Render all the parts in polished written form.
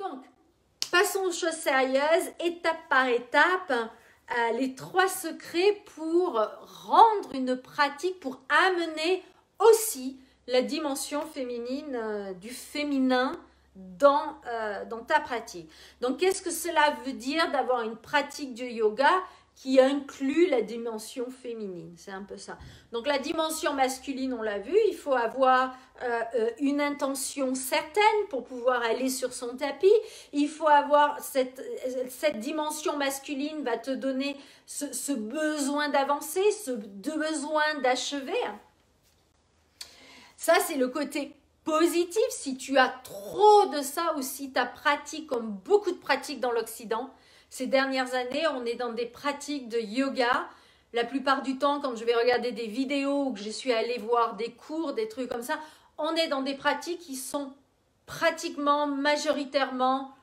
Donc, passons aux choses sérieuses, étape par étape, les 3 secrets pour rendre une pratique, pour amener aussi la dimension féminine, du féminin dans ta pratique. Donc, qu'est-ce que cela veut dire d'avoir une pratique de yoga qui inclut la dimension féminine? C'est un peu ça. Donc, la dimension masculine, on l'a vu, il faut avoir une intention certaine pour pouvoir aller sur son tapis. Il faut avoir cette dimension masculine va te donner ce besoin d'avancer, ce besoin d'achever. Ça, c'est le côté positif. Si tu as trop de ça ou si ta pratique, comme beaucoup de pratiques dans l'Occident, ces dernières années, on est dans des pratiques de yoga. La plupart du temps, quand je vais regarder des vidéos ou que je suis allée voir des cours, des trucs comme ça, on est dans des pratiques qui sont pratiquement, majoritairement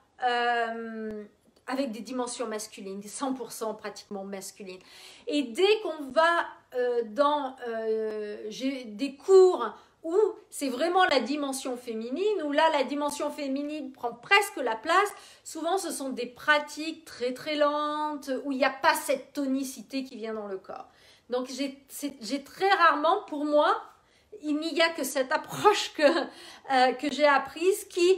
avec des dimensions masculines, 100% pratiquement masculines. Et dès qu'on va j'ai des cours où c'est vraiment la dimension féminine, où là la dimension féminine prend presque la place, souvent ce sont des pratiques très très lentes, où il n'y a pas cette tonicité qui vient dans le corps. Donc j'ai très rarement, pour moi, il n'y a que cette approche que j'ai apprise qui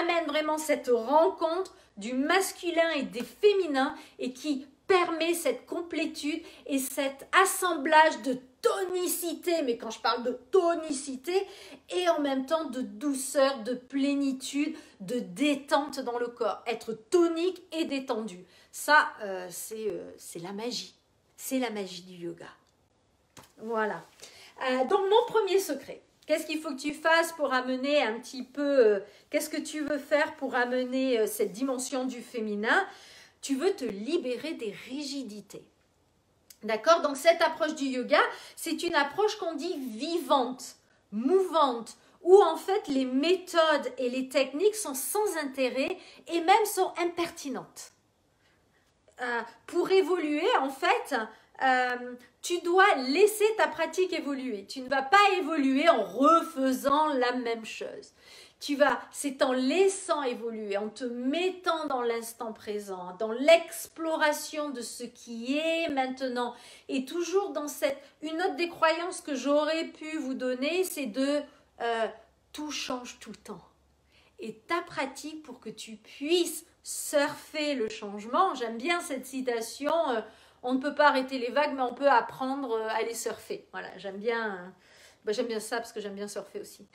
amène vraiment cette rencontre du masculin et des féminins et qui permet cette complétude et cet assemblage de tonicité, mais quand je parle de tonicité, et en même temps de douceur, de plénitude, de détente dans le corps. Être tonique et détendu. Ça, c'est la magie. C'est la magie du yoga. Voilà. Donc, mon premier secret. Qu'est-ce qu'il faut que tu fasses pour amener un petit peu... qu'est-ce que tu veux faire pour amener cette dimension du féminin? Tu veux te libérer des rigidités. D'accord? Donc, cette approche du yoga, c'est une approche qu'on dit vivante, mouvante, où en fait, les méthodes et les techniques sont sans intérêt et même sont impertinentes. Pour évoluer, en fait, tu dois laisser ta pratique évoluer. Tu ne vas pas évoluer en refaisant la même chose. C'est en laissant évoluer, en te mettant dans l'instant présent, dans l'exploration de ce qui est maintenant. Et toujours dans une autre des croyances que j'aurais pu vous donner, c'est de tout change tout le temps. Et ta pratique pour que tu puisses surfer le changement, j'aime bien cette citation, on ne peut pas arrêter les vagues, mais on peut apprendre à les surfer. Voilà, j'aime bien ça parce que j'aime bien surfer aussi.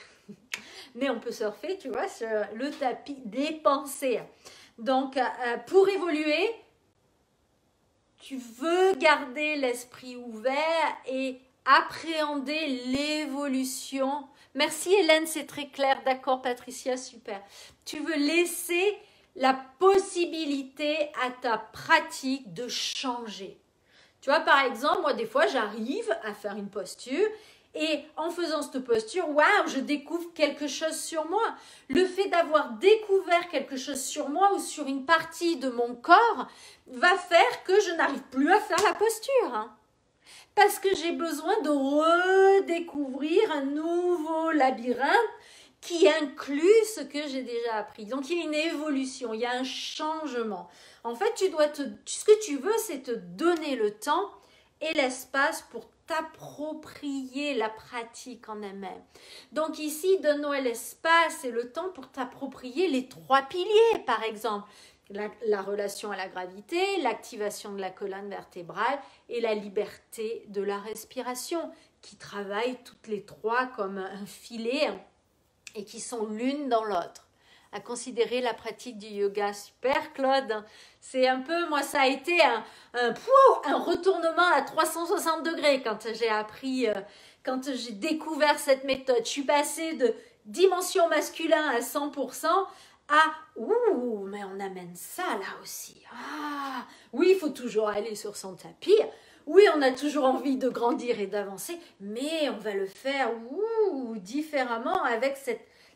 Mais on peut surfer, tu vois, sur le tapis des pensées. Donc, pour évoluer, tu veux garder l'esprit ouvert et appréhender l'évolution. Merci Hélène, c'est très clair. D'accord Patricia, super. Tu veux laisser la possibilité à ta pratique de changer. Tu vois, par exemple, moi, des fois, j'arrive à faire une posture et en faisant cette posture, waouh, je découvre quelque chose sur moi. Le fait d'avoir découvert quelque chose sur moi ou sur une partie de mon corps va faire que je n'arrive plus à faire la posture. Hein. Parce que j'ai besoin de redécouvrir un nouveau labyrinthe qui inclut ce que j'ai déjà appris. Donc, il y a une évolution, il y a un changement. En fait, ce que tu veux, c'est te donner le temps et l'espace pour t'approprier la pratique en elle-même. Donc ici, donne-nous l'espace et le temps pour t'approprier les 3 piliers, par exemple. La relation à la gravité, l'activation de la colonne vertébrale et la liberté de la respiration, qui travaillent toutes les 3 comme un filet et qui sont l'une dans l'autre. À considérer la pratique du yoga. Super Claude, c'est un peu, moi ça a été un retournement à 360 degrés quand j'ai appris, quand j'ai découvert cette méthode. Je suis passée de dimension masculin à 100% à, ouh, mais on amène ça là aussi. Ah, oui, il faut toujours aller sur son tapis. Oui, on a toujours envie de grandir et d'avancer, mais on va le faire différemment avec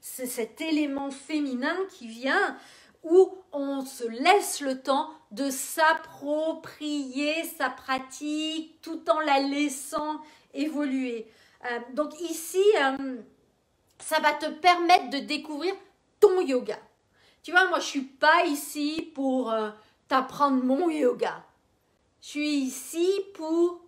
cet élément féminin qui vient où on se laisse le temps de s'approprier sa pratique tout en la laissant évoluer. Donc ici, ça va te permettre de découvrir ton yoga. Tu vois, moi, je suis pas ici pour t'apprendre mon yoga. Je suis ici pour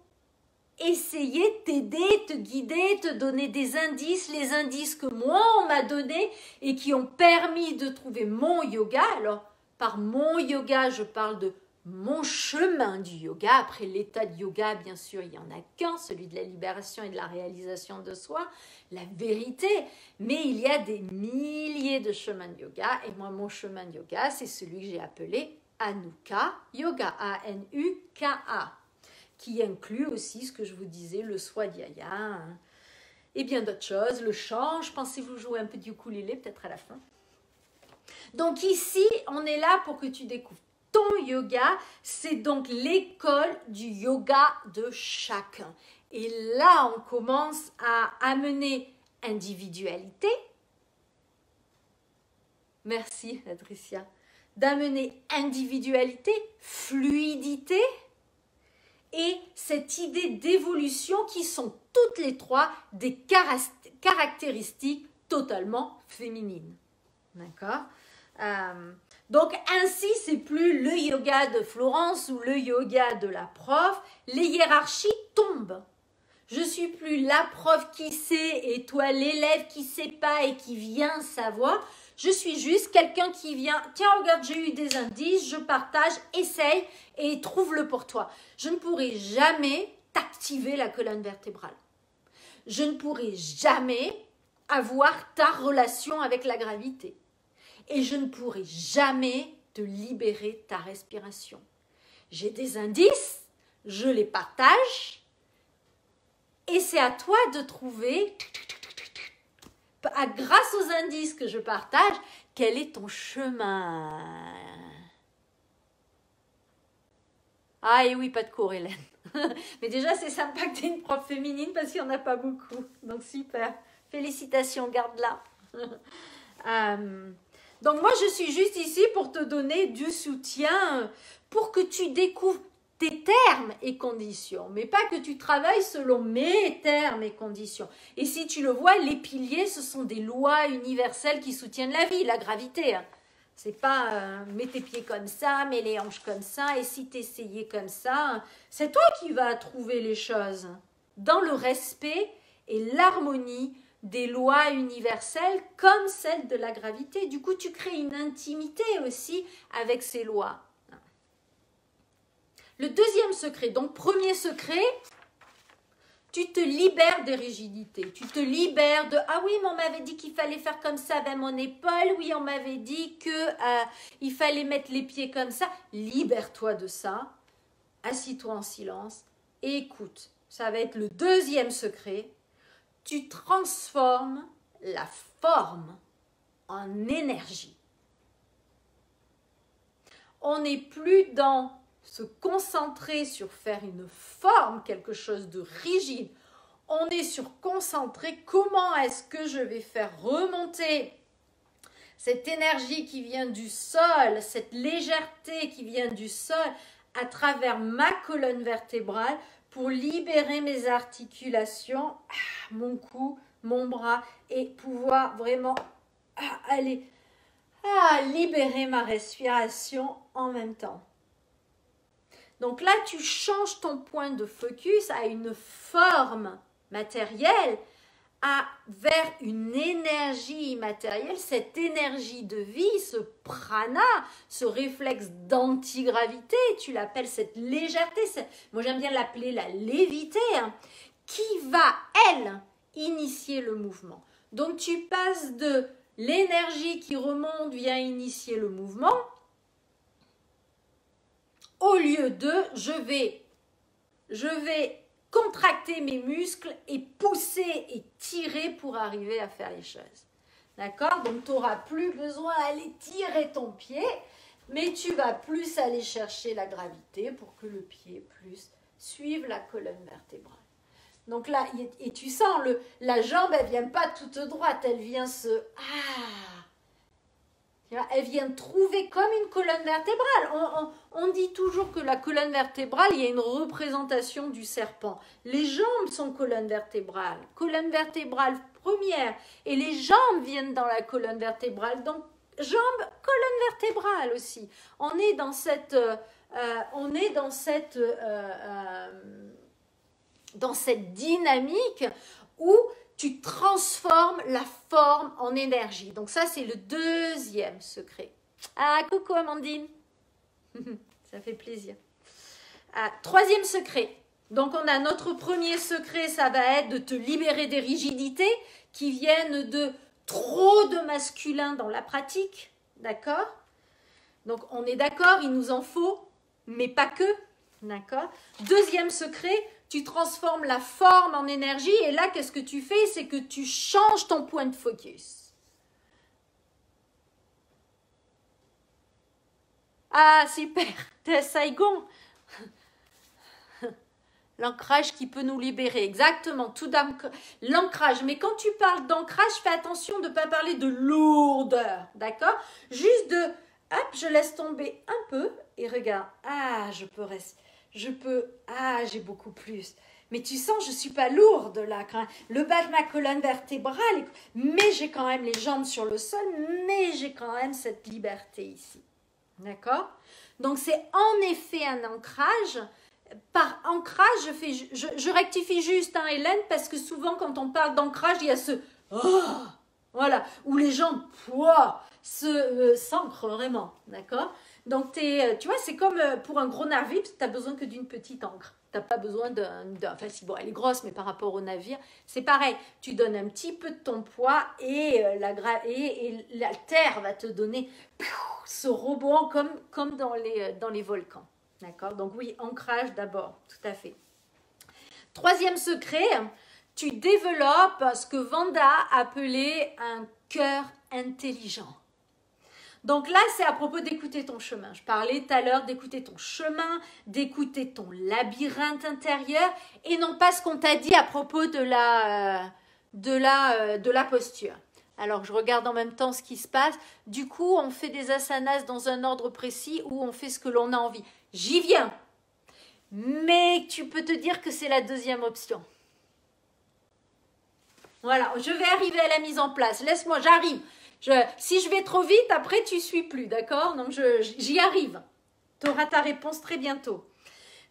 essayer de t'aider, te guider, te donner des indices, les indices que moi, on m'a donnés et qui ont permis de trouver mon yoga. Alors, par mon yoga, je parle de mon chemin du yoga. Après l'état de yoga, bien sûr, il n'y en a qu'un, celui de la libération et de la réalisation de soi, la vérité. Mais il y a des milliers de chemins de yoga. Et moi, mon chemin de yoga, c'est celui que j'ai appelé Anuka Yoga, A-N-U-K-A, qui inclut aussi ce que je vous disais, le swadhyaya, hein, et bien d'autres choses, le chant. Je pensais vous jouer un peu du ukulélé, peut-être à la fin. Donc ici, on est là pour que tu découvres ton yoga. C'est donc l'école du yoga de chacun. Et là, on commence à amener individualité. Merci, Patricia. D'amener individualité, fluidité et cette idée d'évolution qui sont toutes les trois des caractéristiques totalement féminines. D'accord ? Donc ainsi, c'est plus le yoga de Florence ou le yoga de la prof. Les hiérarchies tombent. Je suis plus la prof qui sait et toi l'élève qui sait pas et qui vient savoir. Je suis juste quelqu'un qui vient, tiens regarde, j'ai eu des indices, je partage, essaye et trouve-le pour toi. Je ne pourrai jamais t'activer la colonne vertébrale. Je ne pourrai jamais avoir ta relation avec la gravité. Et je ne pourrai jamais te libérer ta respiration. J'ai des indices, je les partage et c'est à toi de trouver, grâce aux indices que je partage, quel est ton chemin. Ah et oui, pas de cours, Hélène. Mais déjà, c'est sympa que tu aies une prof féminine parce qu'il n'y en a pas beaucoup. Donc super, félicitations, garde-la. Donc moi, je suis juste ici pour te donner du soutien, pour que tu découvres tes termes et conditions, mais pas que tu travailles selon mes termes et conditions. Et si tu le vois, les piliers, ce sont des lois universelles qui soutiennent la vie, la gravité. Hein. C'est pas mets tes pieds comme ça, mets les hanches comme ça, et si t'essayais comme ça, c'est toi qui vas trouver les choses dans le respect et l'harmonie des lois universelles comme celle de la gravité. Du coup, tu crées une intimité aussi avec ces lois. Le deuxième secret, donc premier secret, tu te libères des rigidités. Tu te libères de « Ah oui, mais on m'avait dit qu'il fallait faire comme ça avec mon épaule. Oui, on m'avait dit qu'il fallait mettre les pieds comme ça. » Libère-toi de ça. Assis-toi en silence et écoute. Ça va être le deuxième secret. Tu transformes la forme en énergie. On n'est plus dans se concentrer sur faire une forme, quelque chose de rigide. On est sur concentrer comment est-ce que je vais faire remonter cette énergie qui vient du sol, cette légèreté qui vient du sol à travers ma colonne vertébrale pour libérer mes articulations, mon cou, mon bras et pouvoir vraiment aller libérer ma respiration en même temps. Donc là, tu changes ton point de focus à une forme matérielle, vers une énergie immatérielle, cette énergie de vie, ce prana, ce réflexe d'antigravité, tu l'appelles cette légèreté, moi j'aime bien l'appeler la lévité, hein, qui va, elle, initier le mouvement. Donc tu passes de l'énergie qui remonte vient initier le mouvement, au lieu de je vais contracter mes muscles et pousser et tirer pour arriver à faire les choses. D'accord? Donc, tu n'auras plus besoin d'aller tirer ton pied, mais tu vas plus aller chercher la gravité pour que le pied plus suive la colonne vertébrale. Donc là, et tu sens, la jambe, elle ne vient pas toute droite, elle vient elle vient trouver comme une colonne vertébrale. On dit toujours que la colonne vertébrale, il y a une représentation du serpent. Les jambes sont colonne vertébrale première. Et les jambes viennent dans la colonne vertébrale. Donc, jambes, colonne vertébrale aussi. On est dans cette dynamique où tu transformes la forme en énergie. Donc ça, c'est le deuxième secret. Ah, coucou Amandine. Ça fait plaisir. Troisième secret. Donc on a notre premier secret, ça va être de te libérer des rigidités qui viennent de trop de masculin dans la pratique. D'accord? Donc on est d'accord, il nous en faut, mais pas que. D'accord? Deuxième secret, tu transformes la forme en énergie et là, qu'est-ce que tu fais? C'est que tu changes ton point de focus. Ah, super, t'es à Saigon. L'ancrage qui peut nous libérer, exactement, tout l'ancrage. Mais quand tu parles d'ancrage, fais attention de ne pas parler de lourdeur, d'accord? Juste de, hop, je laisse tomber un peu et regarde, ah, j'ai beaucoup plus. Mais tu sens, je ne suis pas lourde là, le bas de ma colonne vertébrale, mais j'ai quand même les jambes sur le sol, mais j'ai quand même cette liberté ici, d'accord? Donc c'est en effet un ancrage. Par ancrage, je rectifie juste, hein, Hélène, parce que souvent quand on parle d'ancrage, il y a ce oh, voilà, où les gens s'ancrent vraiment, d'accord? Donc tu vois, c'est comme pour un gros navire, tu n'as besoin que d'une petite ancre. Tu n'as pas besoin enfin si bon, elle est grosse, mais par rapport au navire, c'est pareil. Tu donnes un petit peu de ton poids et la terre va te donner ce rebond comme dans les volcans. D'accord? Donc oui, ancrage d'abord, tout à fait. Troisième secret, tu développes ce que Vanda appelait un cœur intelligent. Donc là, c'est à propos d'écouter ton chemin. Je parlais tout à l'heure d'écouter ton chemin, d'écouter ton labyrinthe intérieur et non pas ce qu'on t'a dit à propos de la posture. Alors, je regarde en même temps ce qui se passe. Du coup, on fait des asanas dans un ordre précis où on fait ce que l'on a envie. J'y viens. Mais tu peux te dire que c'est la deuxième option. Voilà, je vais arriver à la mise en place. Laisse-moi, j'arrive. Si je vais trop vite, après, tu ne suis plus, d'accord? Donc, j'y arrive. Tu auras ta réponse très bientôt.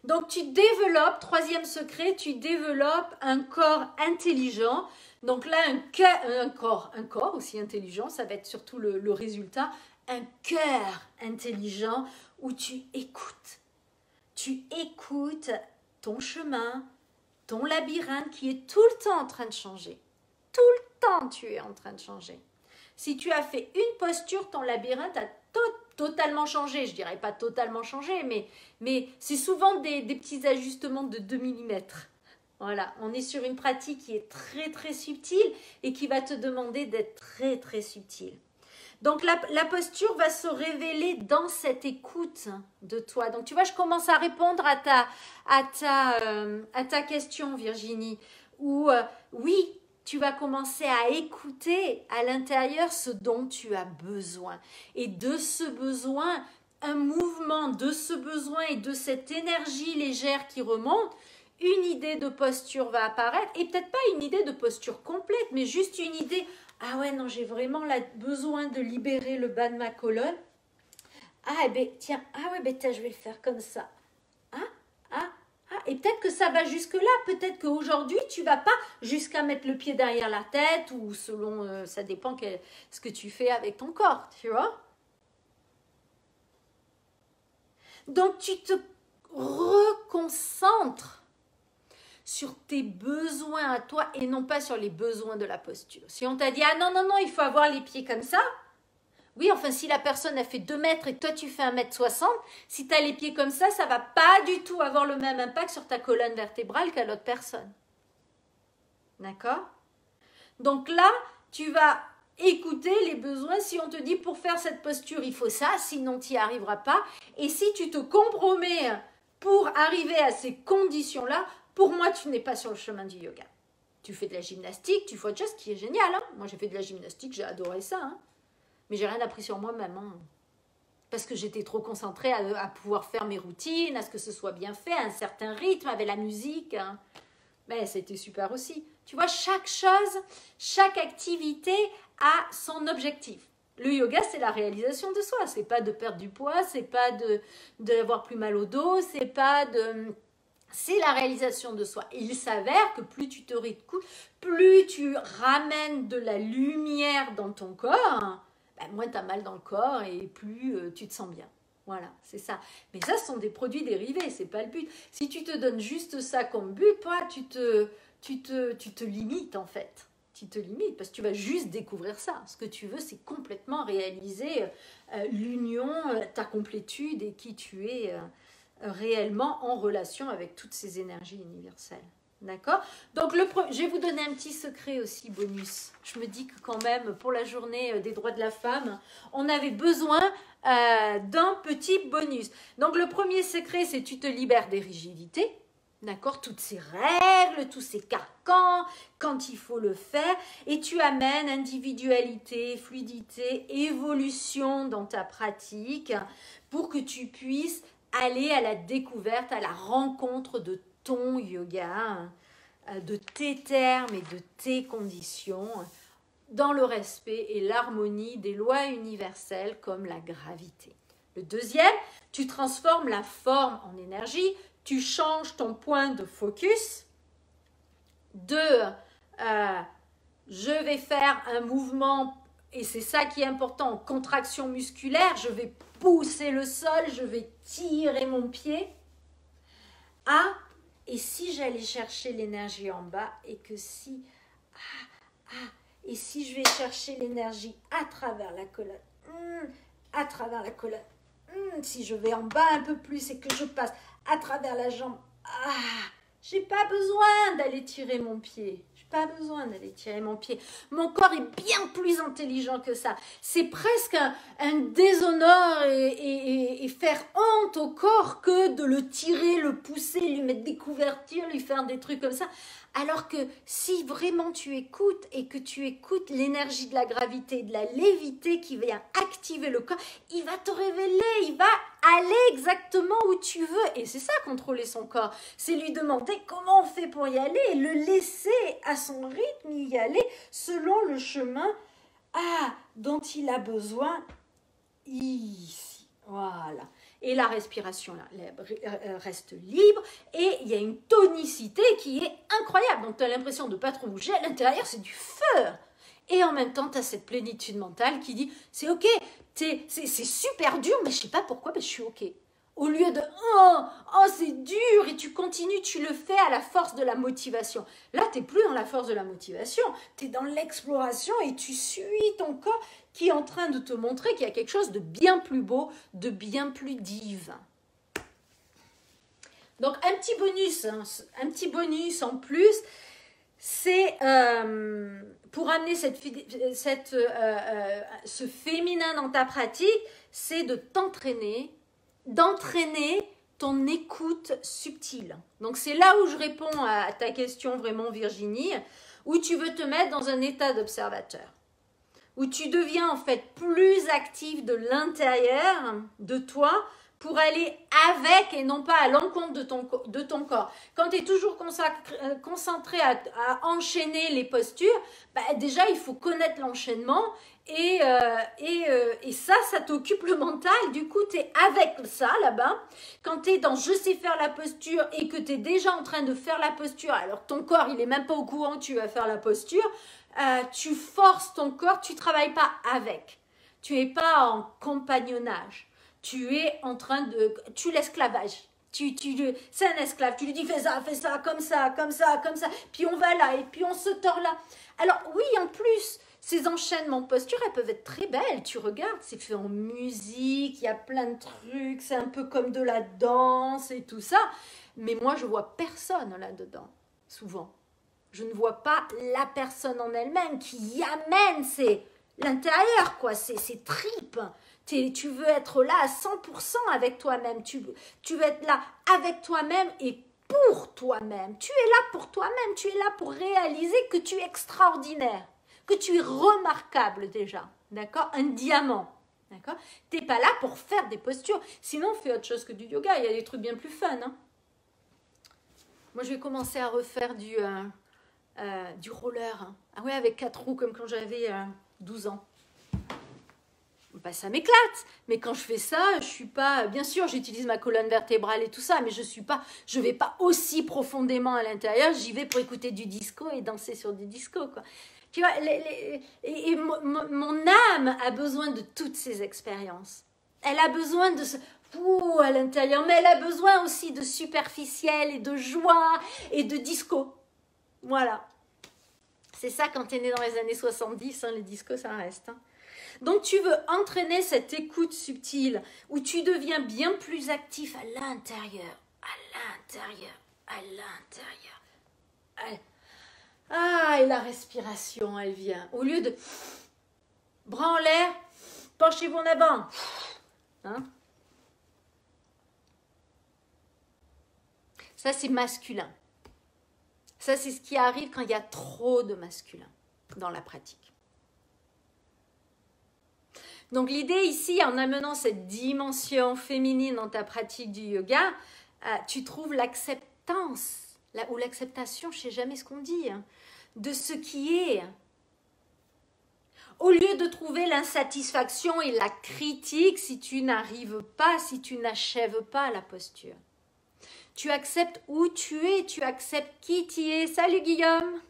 Donc, tu développes, troisième secret, tu développes un corps intelligent. Donc là, un corps aussi intelligent, ça va être surtout le résultat. Un cœur intelligent où tu écoutes. Tu écoutes ton chemin, ton labyrinthe qui est tout le temps en train de changer. Tout le temps, tu es en train de changer. Si tu as fait une posture, ton labyrinthe a totalement changé. Je ne dirais pas totalement changé, mais c'est souvent des petits ajustements de 2 mm. Voilà, on est sur une pratique qui est très très subtile et qui va te demander d'être très très subtile. Donc la posture va se révéler dans cette écoute de toi. Donc tu vois, je commence à répondre à ta question, Virginie, où oui, tu vas commencer à écouter à l'intérieur ce dont tu as besoin. Et de ce besoin, un mouvement de ce besoin et de cette énergie légère qui remonte, une idée de posture va apparaître. Et peut-être pas une idée de posture complète, mais juste une idée. Ah ouais, non, j'ai vraiment besoin de libérer le bas de ma colonne. Ah, eh ben, tiens, tiens, je vais le faire comme ça. Et peut-être que ça va jusque-là. Peut-être qu'aujourd'hui, tu ne vas pas jusqu'à mettre le pied derrière la tête ou selon, ça dépend ce que tu fais avec ton corps, tu vois. Donc, tu te reconcentres sur tes besoins à toi et non pas sur les besoins de la posture. Si on t'a dit, ah non, il faut avoir les pieds comme ça. Oui, enfin, si la personne a fait 2 mètres et que toi, tu fais 1,60 m, si tu as les pieds comme ça ne va pas du tout avoir le même impact sur ta colonne vertébrale qu'à l'autre personne. D'accord? Donc là, tu vas écouter les besoins. Si on te dit, pour faire cette posture, il faut ça, sinon tu n'y arriveras pas. Et si tu te compromets pour arriver à ces conditions-là, pour moi, tu n'es pas sur le chemin du yoga. Tu fais de la gymnastique, tu fais autre chose qui est génial. Hein. Moi, j'ai fait de la gymnastique, j'ai adoré ça. Hein. Mais j'ai rien appris sur moi-même. Hein. Parce que j'étais trop concentrée à pouvoir faire mes routines, à ce que ce soit bien fait, à un certain rythme, avec la musique. Hein. Mais c'était super aussi. Tu vois, chaque chose, chaque activité a son objectif. Le yoga, c'est la réalisation de soi. C'est pas de perdre du poids, c'est pas d'avoir plus mal au dos, c'est pas de... C'est la réalisation de soi. Et il s'avère que plus tu te réécoutes, plus tu ramènes de la lumière dans ton corps, ben moins tu as mal dans le corps et plus tu te sens bien. Voilà, c'est ça. Mais ça, ce sont des produits dérivés, c'est pas le but. Si tu te donnes juste ça comme but, toi, tu te limites en fait. Tu te limites parce que tu vas juste découvrir ça. Ce que tu veux, c'est complètement réaliser l'union, ta complétude et qui tu es réellement en relation avec toutes ces énergies universelles. D'accord? Donc, je vais vous donner un petit secret aussi, bonus. Je me dis que quand même, pour la journée des droits de la femme, on avait besoin d'un petit bonus. Donc, le premier secret, c'est tu te libères des rigidités. D'accord? Toutes ces règles, tous ces carcans, quand il faut le faire. Et tu amènes individualité, fluidité, évolution dans ta pratique pour que tu puisses aller à la découverte, à la rencontre de ton yoga, de tes termes et de tes conditions, dans le respect et l'harmonie des lois universelles comme la gravité. Le deuxième, tu transformes la forme en énergie, tu changes ton point de focus de je vais faire un mouvement, et c'est ça qui est important, en contraction musculaire, je vais pousser le sol, je vais tirer mon pied, et si j'allais chercher l'énergie en bas, et que si, et si je vais chercher l'énergie à travers la colonne, si je vais en bas un peu plus et que je passe à travers la jambe, j'ai pas besoin d'aller tirer mon pied. Pas besoin d'aller tirer mon pied. Mon corps est bien plus intelligent que ça. C'est presque un déshonneur et faire honte au corps que de le tirer, le pousser, lui mettre des couvertures, lui faire des trucs comme ça. Alors que si vraiment tu écoutes et que tu écoutes l'énergie de la gravité, de la lévité qui vient activer le corps, il va te révéler, il va aller exactement où tu veux. Et c'est ça, contrôler son corps. C'est lui demander comment on fait pour y aller et le laisser à son rythme y aller selon le chemin dont il a besoin ici. Voilà. Et la respiration là, reste libre et il y a une tonicité qui est incroyable. Donc tu as l'impression de ne pas trop bouger. À l'intérieur, c'est du feu. Et en même temps, tu as cette plénitude mentale qui dit, c'est ok, c'est super dur, mais je ne sais pas pourquoi, mais je suis ok. Au lieu de c'est dur, et tu continues, tu le fais à la force de la motivation. Là, tu n'es plus dans la force de la motivation, tu es dans l'exploration et tu suis ton corps qui est en train de te montrer qu'il y a quelque chose de bien plus beau, de bien plus divin. Donc, un petit bonus en plus, c'est pour amener ce féminin dans ta pratique, c'est de t'entraîner, d'entraîner ton écoute subtile. Donc c'est là où je réponds à ta question vraiment Virginie, où tu veux te mettre dans un état d'observateur, où tu deviens en fait plus actif de l'intérieur de toi pour aller avec et non pas à l'encontre de ton corps. Quand tu es toujours concentré à enchaîner les postures, déjà il faut connaître l'enchaînement et ça t'occupe le mental. Du coup, tu es avec ça là-bas. Quand tu es dans je sais faire la posture et que tu es déjà en train de faire la posture, alors ton corps il n'est même pas au courant que tu vas faire la posture, tu forces ton corps, tu ne travailles pas avec. Tu n'es pas en compagnonnage. Tu es en train de... Tu l'esclavage. C'est un esclave. Tu lui dis fais ça, comme ça, comme ça, comme ça. Puis on va là et puis on se tord là. Alors oui, en plus, ces enchaînements de postures, elles peuvent être très belles. Tu regardes, c'est fait en musique, il y a plein de trucs, c'est un peu comme de la danse et tout ça. Mais moi, je vois personne là-dedans, souvent. Je ne vois pas la personne en elle-même qui amène, c'est l'intérieur, quoi, c'est tripes. Tu veux être là à 100% avec toi-même. Tu veux être là avec toi-même et pour toi-même. Tu es là pour toi-même. Tu es là pour réaliser que tu es extraordinaire, que tu es remarquable déjà. D'accord? Un diamant. D'accord? Tu n'es pas là pour faire des postures. Sinon, fais autre chose que du yoga. Il y a des trucs bien plus fun. Hein? Moi, je vais commencer à refaire du roller. Hein. Ah ouais, avec 4 roues comme quand j'avais 12 ans. bah, ça m'éclate. Mais quand je fais ça, je suis pas... Bien sûr, j'utilise ma colonne vertébrale et tout ça, mais je vais pas aussi profondément à l'intérieur. J'y vais pour écouter du disco et danser sur du disco, quoi. Tu vois, mon âme a besoin de toutes ces expériences. Elle a besoin de ce... Ouh, à l'intérieur, mais elle a besoin aussi de superficiel et de joie et de disco. Voilà. C'est ça quand tu es né dans les années 70, hein, les discos, ça reste. Hein. Donc, tu veux entraîner cette écoute subtile où tu deviens bien plus actif à l'intérieur, à l'intérieur, à l'intérieur. Ah, et la respiration, elle vient. Au lieu de bras en l'air, penchez-vous en avant. Hein? Ça, c'est masculin. Ça, c'est ce qui arrive quand il y a trop de masculin dans la pratique. Donc, l'idée ici, en amenant cette dimension féminine dans ta pratique du yoga, tu trouves l'acceptance, ou l'acceptation, je ne sais jamais ce qu'on dit, hein, de ce qui est. Au lieu de trouver l'insatisfaction et la critique si tu n'arrives pas, si tu n'achèves pas la posture. Tu acceptes où tu es, tu acceptes qui tu es. Salut Guillaume.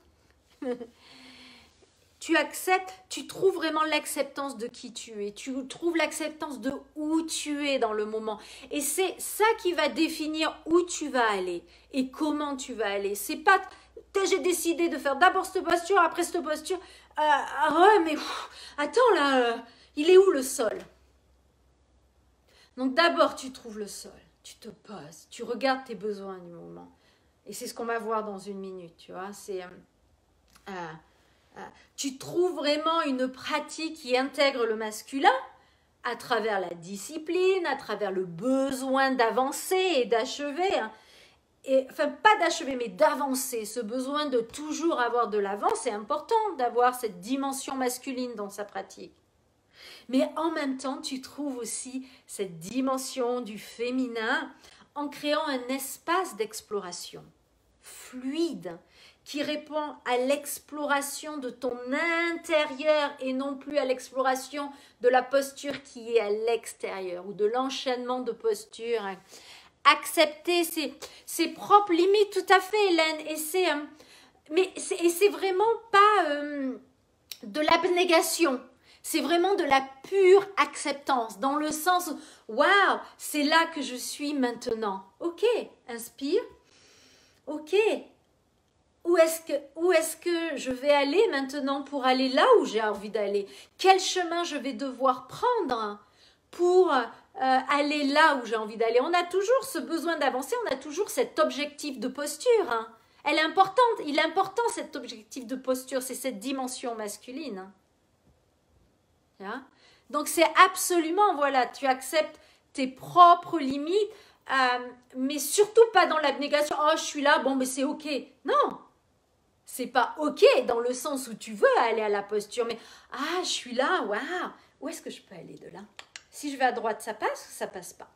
Tu acceptes, tu trouves vraiment l'acceptance de qui tu es. Tu trouves l'acceptance de où tu es dans le moment. Et c'est ça qui va définir où tu vas aller et comment tu vas aller. C'est pas, j'ai décidé de faire d'abord cette posture, après cette posture. Ouais, mais attends là, il est où le sol? Donc d'abord tu trouves le sol. Tu te poses, tu regardes tes besoins du moment. Et c'est ce qu'on va voir dans une minute, tu vois. C'est, tu trouves vraiment une pratique qui intègre le masculin à travers la discipline, à travers le besoin d'avancer et d'achever. Enfin, pas d'achever, mais d'avancer. Ce besoin de toujours avoir de l'avant, c'est important d'avoir cette dimension masculine dans sa pratique. Mais en même temps, tu trouves aussi cette dimension du féminin en créant un espace d'exploration fluide qui répond à l'exploration de ton intérieur et non plus à l'exploration de la posture qui est à l'extérieur ou de l'enchaînement de postures. Accepter ses propres limites, tout à fait, Hélène. Et c'est vraiment pas de l'abnégation. C'est vraiment de la pure acceptance, dans le sens où, waouh, c'est là que je suis maintenant. Ok, inspire. Ok, où est-ce que je vais aller maintenant pour aller là où j'ai envie d'aller? Quel chemin je vais devoir prendre pour aller là où j'ai envie d'aller? On a toujours ce besoin d'avancer, on a toujours cet objectif de posture. Hein. Elle est importante, il est important cet objectif de posture, c'est cette dimension masculine. Hein? Donc c'est absolument, voilà, tu acceptes tes propres limites, mais surtout pas dans l'abnégation. Oh, je suis là, bon, mais c'est ok. Non, c'est pas ok dans le sens où tu veux aller à la posture, mais ah, je suis là, waouh, où est-ce que je peux aller de là? Si je vais à droite, ça passe ou ça passe pas?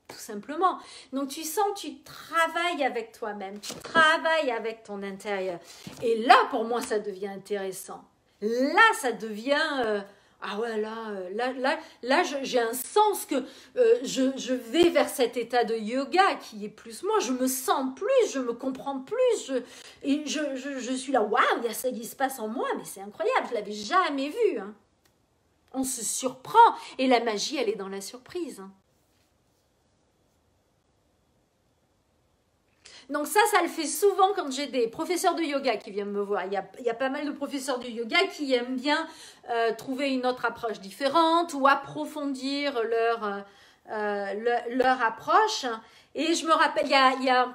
Tout simplement. Donc tu sens, tu travailles avec toi-même, tu travailles avec ton intérieur. Et là, pour moi, ça devient intéressant. Là, ça devient... ah ouais, là j'ai un sens que je vais vers cet état de yoga qui est plus moi. Je me sens plus, je me comprends plus. Je suis là, waouh, il y a ça qui se passe en moi, mais c'est incroyable, je ne l'avais jamais vu. Hein. On se surprend et la magie, elle est dans la surprise. Hein. Donc ça le fait souvent quand j'ai des professeurs de yoga qui viennent me voir. Il y a pas mal de professeurs de yoga qui aiment bien trouver une autre approche différente ou approfondir leur approche. Et je me rappelle, il y a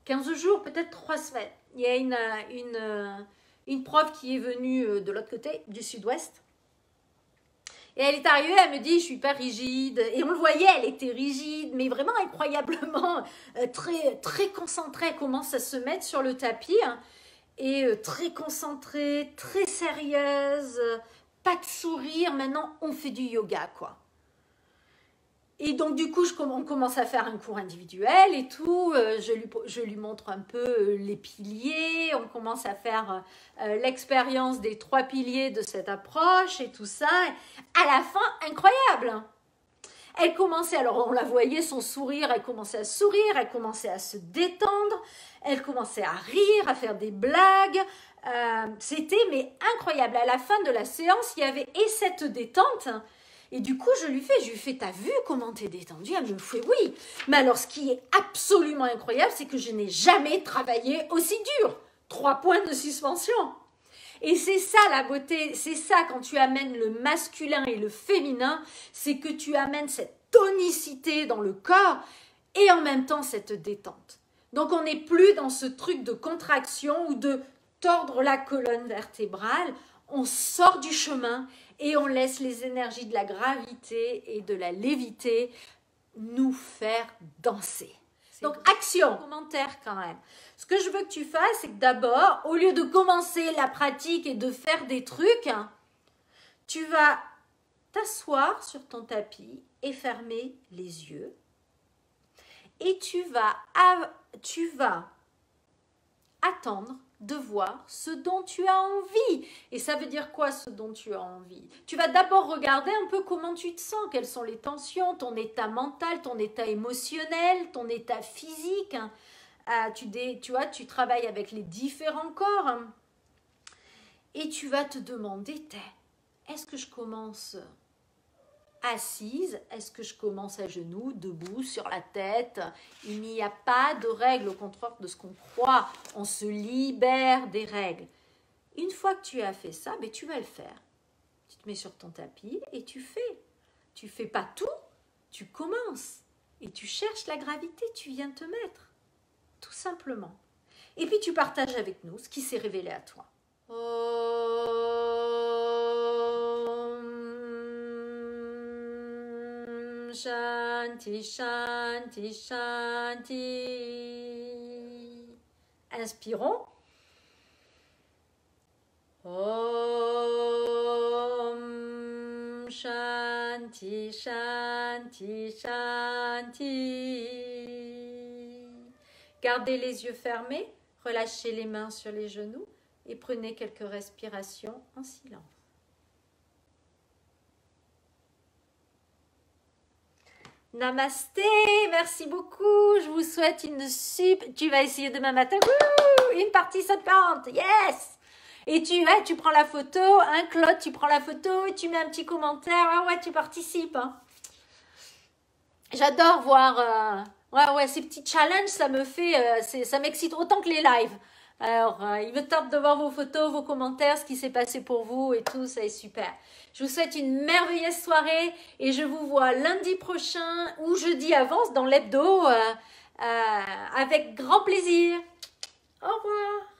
15 jours, peut-être 3 semaines, il y a une prof qui est venue de l'autre côté, du sud-ouest. Et elle est arrivée, elle me dit, je suis pas rigide. Et on le voyait, elle était rigide, mais vraiment incroyablement très, très concentrée. Elle commence à se mettre sur le tapis hein, et très concentrée, très sérieuse, pas de sourire. Maintenant, on fait du yoga, quoi. Et donc, du coup, on commence à faire un cours individuel et tout. Je lui montre un peu les piliers. On commence à faire l'expérience des 3 piliers de cette approche et tout ça. À la fin, incroyable. Elle commençait, alors on la voyait, son sourire, elle commençait à sourire, elle commençait à se détendre, elle commençait à rire, à faire des blagues. C'était mais incroyable. À la fin de la séance, il y avait et cette détente. Et du coup, je lui fais, t'as vu comment t'es détendue? Elle me fait oui. Mais alors, ce qui est absolument incroyable, c'est que je n'ai jamais travaillé aussi dur. 3 points de suspension. Et c'est ça la beauté, c'est ça quand tu amènes le masculin et le féminin, c'est que tu amènes cette tonicité dans le corps et en même temps cette détente. Donc on n'est plus dans ce truc de contraction ou de tordre la colonne vertébrale, on sort du chemin et on laisse les énergies de la gravité et de la lévité nous faire danser. Donc, action, commentaire quand même. Ce que je veux que tu fasses, c'est que d'abord, au lieu de commencer la pratique et de faire des trucs, tu vas t'asseoir sur ton tapis et fermer les yeux. Et tu vas attendre de voir ce dont tu as envie. Et ça veut dire quoi, ce dont tu as envie? Tu vas d'abord regarder un peu comment tu te sens, quelles sont les tensions, ton état mental, ton état émotionnel, ton état physique. Tu vois, tu travailles avec les différents corps. Et tu vas te demander, est-ce que je commence assise? Est-ce que je commence à genoux, debout, sur la tête? Il n'y a pas de règle, au contraire de ce qu'on croit. On se libère des règles. Une fois que tu as fait ça, ben, tu vas le faire. Tu te mets sur ton tapis et tu fais. Tu fais pas tout, tu commences. Et tu cherches la gravité, tu viens te mettre. Tout simplement. Et puis tu partages avec nous ce qui s'est révélé à toi. Shanti, Shanti, Shanti. Inspirons. Om Shanti, Shanti, Shanti. Gardez les yeux fermés, relâchez les mains sur les genoux et prenez quelques respirations en silence. Namasté, merci beaucoup, je vous souhaite une super... Tu vas essayer demain matin, une partie sautante, yes! Et tu prends la photo, hein, Claude, tu prends la photo et tu mets un petit commentaire, ah ouais, tu participes. Hein. J'adore voir, ouais, ces petits challenges, ça me fait, ça m'excite autant que les lives. Alors, il me tente de voir vos photos, vos commentaires, ce qui s'est passé pour vous et tout, ça est super. Je vous souhaite une merveilleuse soirée et je vous vois lundi prochain ou jeudi avance dans l'hebdo avec grand plaisir. Au revoir.